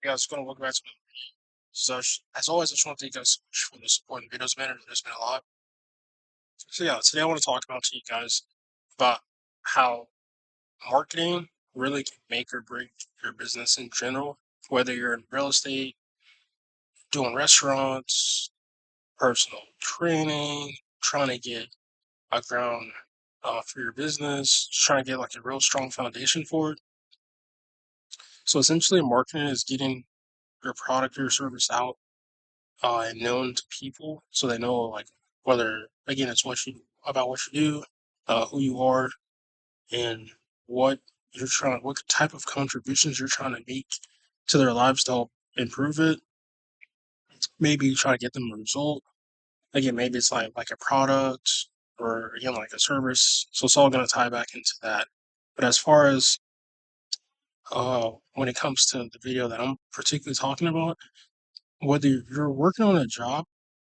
You guys, going to welcome back to me. So, as always, I just want to thank you guys so much for the support and videos, man. There's been a lot. So, yeah, today I want to talk about to you guys about how marketing really can make or break your business in general, whether you're in real estate, doing restaurants, personal training, trying to get a ground for your business, trying to get like a real strong foundation for it. So, essentially, marketing is getting your product or service out and known to people so they know like whether again it's what you do, who you are, and what what type of contributions you're trying to make to their lives to help improve it. Maybe you try to get them a result. Again, maybe it's like a product or again like a service. So it's all gonna tie back into that. But as far as when it comes to the video that I'm particularly talking about, whether you're working on a job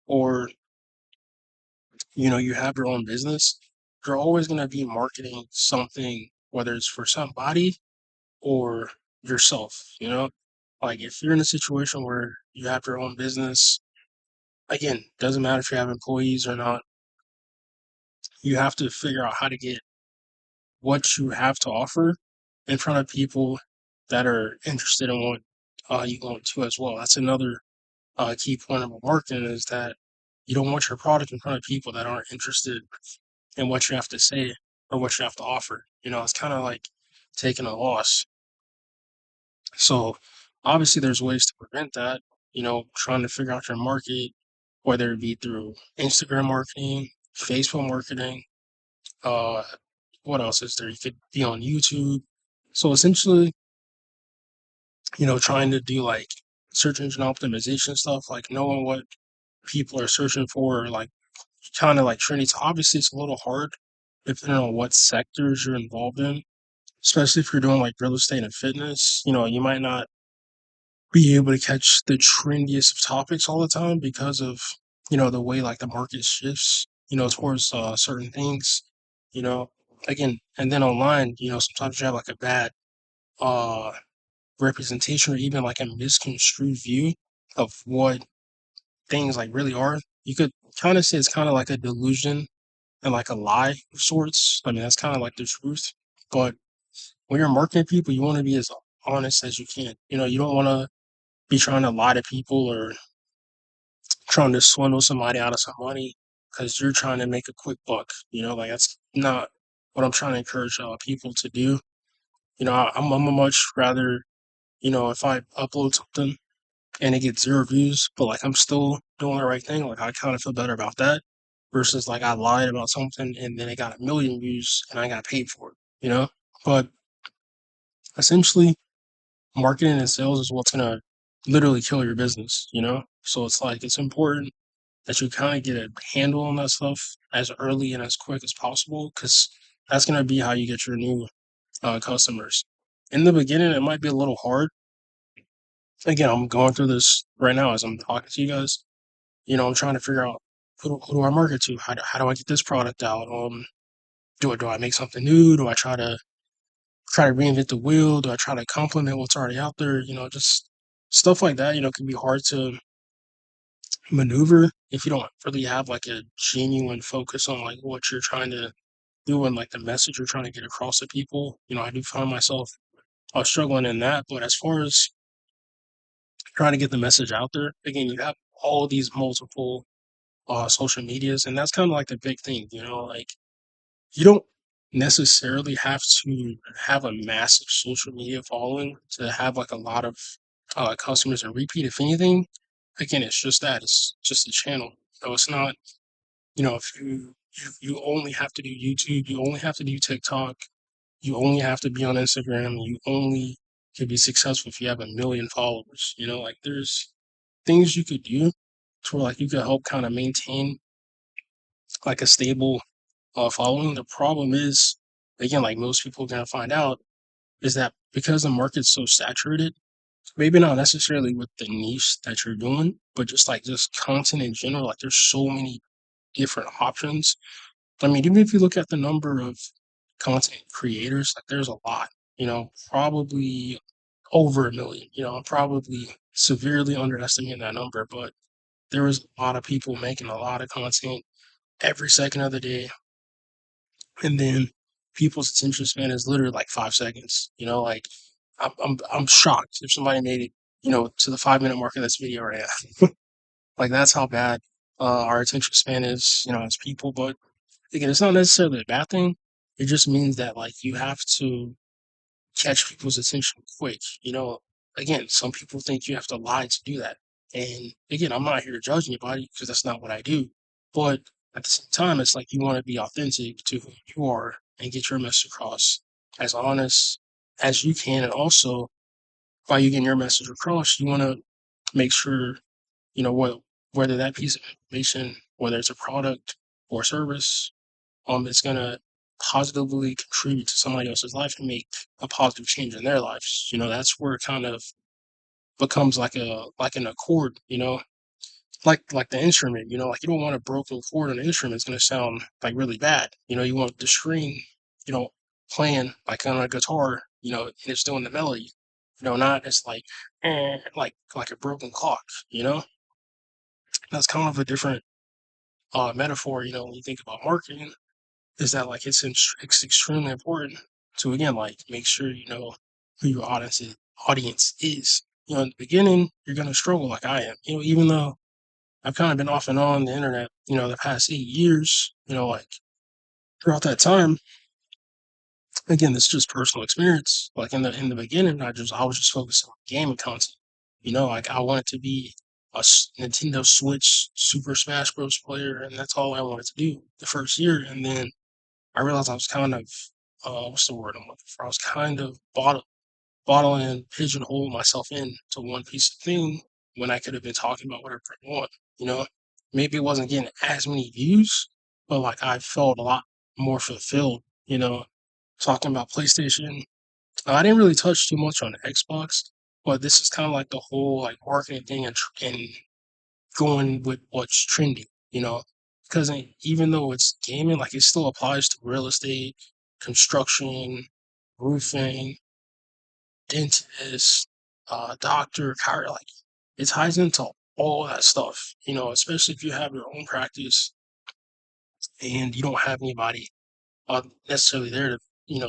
or you have your own business, you're always going to be marketing something, whether it's for somebody or yourself, Like if you're in a situation where you have your own business, again, doesn't matter if you have employees or not, you have to figure out how to get what you have to offer in front of people that are interested in what you want to as well. That's another key point about marketing is that you don't want your product in front of people that aren't interested and what you have to say or what you have to offer. It's kind of like taking a loss. So obviously there's ways to prevent that, trying to figure out your market, whether it be through Instagram marketing, Facebook marketing, uh what else is there? You could be on YouTube. So essentially, trying to do like search engine optimization stuff, like knowing what people are searching for, or like kind of like trendy. So obviously it's a little hard depending on what sectors you're involved in, especially if you're doing like real estate and fitness. You might not be able to catch the trendiest of topics all the time because of the way like the market shifts towards certain things you know again. And then online, sometimes you have like a bad uh representation or even like a misconstrued view of what things like really are. You could kind of say it's kind of like a delusion and like a lie of sorts. I mean, that's kind of like the truth. But when you're marketing people, you want to be as honest as you can. You don't want to be trying to lie to people or trying to swindle somebody out of some money because you're trying to make a quick buck. Like that's not what I'm trying to encourage people to do. I'm a much rather, if I upload something and it gets 0 views, but like I'm still doing the right thing, like I kind of feel better about that versus like I lied about something and then it got 1 million views and I got paid for it. But essentially, marketing and sales is what's gonna literally kill your business. So it's like it's important that you kind of get a handle on that stuff as early and as quick as possible because that's gonna be how you get your new customers. In the beginning, it might be a little hard. Again, I'm going through this right now as I'm talking to you guys. I'm trying to figure out who do I market to? How do I get this product out? Do I make something new? Do I try to reinvent the wheel? Do I try to complement what's already out there? Just stuff like that. Can be hard to maneuver if you don't really have like a genuine focus on like what you're trying to do and like the message you're trying to get across to people. I do find myself struggling in that. But as far as trying to get the message out there, again, you have all these multiple social medias, and that's kind of like the big thing. Like you don't necessarily have to have a massive social media following to have like a lot of customers and repeat. If anything, again, it's just that it's just a channel. So it's not, if you only have to do YouTube, you only have to do TikTok, you only have to be on Instagram, you only can be successful if you have 1 million followers. Like there's things you could do to where like you could help kind of maintain like a stable following. The problem is, again, like most people are gonna find out, is that because the market's so saturated, maybe not necessarily with the niche that you're doing, but just content in general. Like there's so many different options. I mean, even if you look at the number of content creators, like there's a lot. Probably over a million. I'm probably severely underestimating that number, but there was a lot of people making a lot of content every second of the day, and then people's attention span is literally like 5 seconds. Like I'm shocked if somebody made it, to the 5 minute mark of this video right now. Like that's how bad our attention span is, as people. But again, it's not necessarily a bad thing. It just means that like you have to catch people's attention quick. Again, some people think you have to lie to do that. And again, I'm not here to judge anybody because that's not what I do. But at the same time, it's like you want to be authentic to who you are and get your message across as honest as you can. And also, while you getting your message across, you want to make sure, what whether that piece of information, whether it's a product or service, it's gonna positively contribute to somebody else's life and make a positive change in their lives. That's where it kind of becomes like an accord, like the instrument, like you don't want a broken chord on the instrument, it's gonna sound like really bad. You want the string, you know, playing like on a guitar, and it's doing the melody. Not it's like like a broken clock, That's kind of a different metaphor, when you think about marketing is that like it's extremely important to again like make sure you know who your audience is. In the beginning, you're gonna struggle like I am. Even though I've kind of been off and on the internet, the past 8 years, like throughout that time, again, this is just personal experience. Like in the beginning, I was just focused on gaming content. Like I wanted to be a Nintendo Switch Super Smash Bros. Player, and that's all I wanted to do the first year. And then I realized I was kind of what's the word I'm looking for? I was kind of bottling and pigeonholing myself into one piece of thing when I could have been talking about whatever I want. You know, maybe it wasn't getting as many views, but like I felt a lot more fulfilled. Talking about PlayStation. I didn't really touch too much on Xbox, but this is kind of like the whole like marketing thing and going with what's trending, because even though it's gaming, like it still applies to real estate, construction, roofing, dentist, doctor, like it ties into all that stuff, especially if you have your own practice and you don't have anybody necessarily there to,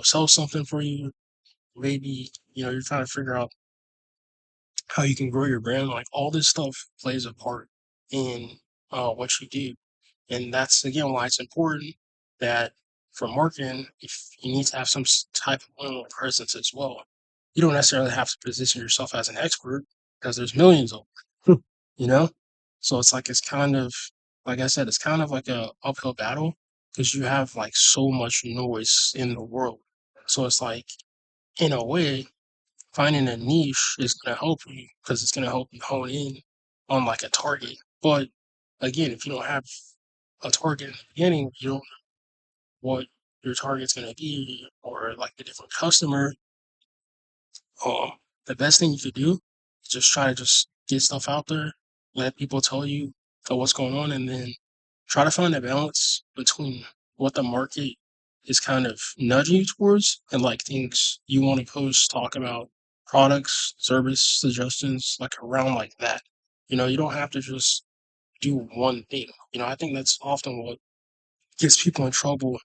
sell something for you. Maybe, you're trying to figure out how you can grow your brand. Like all this stuff plays a part in what you do. And that's again why it's important that for marketing, if you need to have some type of online presence as well. You don't necessarily have to position yourself as an expert because there's millions of them, you know? So it's kind of, like I said, it's kind of like a uphill battle because you have like so much noise in the world. So it's like, in a way, finding a niche is going to help you because it's going to help you hone in on like a target. But again, if you don't have a target in the beginning, you don't know what your target's going to be or like the different customer. Um, the best thing you could do is just try to just get stuff out there, let people tell you what's going on, and then try to find a balance between what the market is kind of nudging you towards and like things you want to post, talk about products, service suggestions, like around like that. You don't have to just do one thing. I think that's often what gets people in trouble,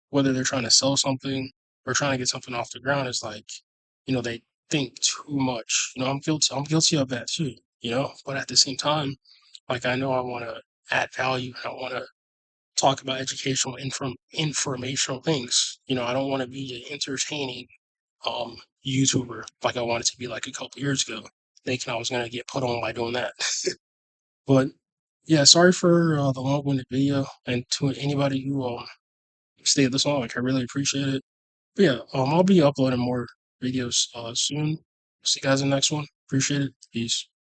whether they're trying to sell something or trying to get something off the ground, is like, they think too much. I'm guilty of that too, but at the same time, like I know I want to add value and I want to talk about educational informational things. I don't want to be an entertaining um YouTuber like I wanted to be like a couple years ago, thinking I was gonna get put on by doing that. But yeah, sorry for the long-winded video, and to anybody who stayed this long, like I really appreciate it. But yeah, I'll be uploading more videos soon. See you guys in the next one. Appreciate it. Peace.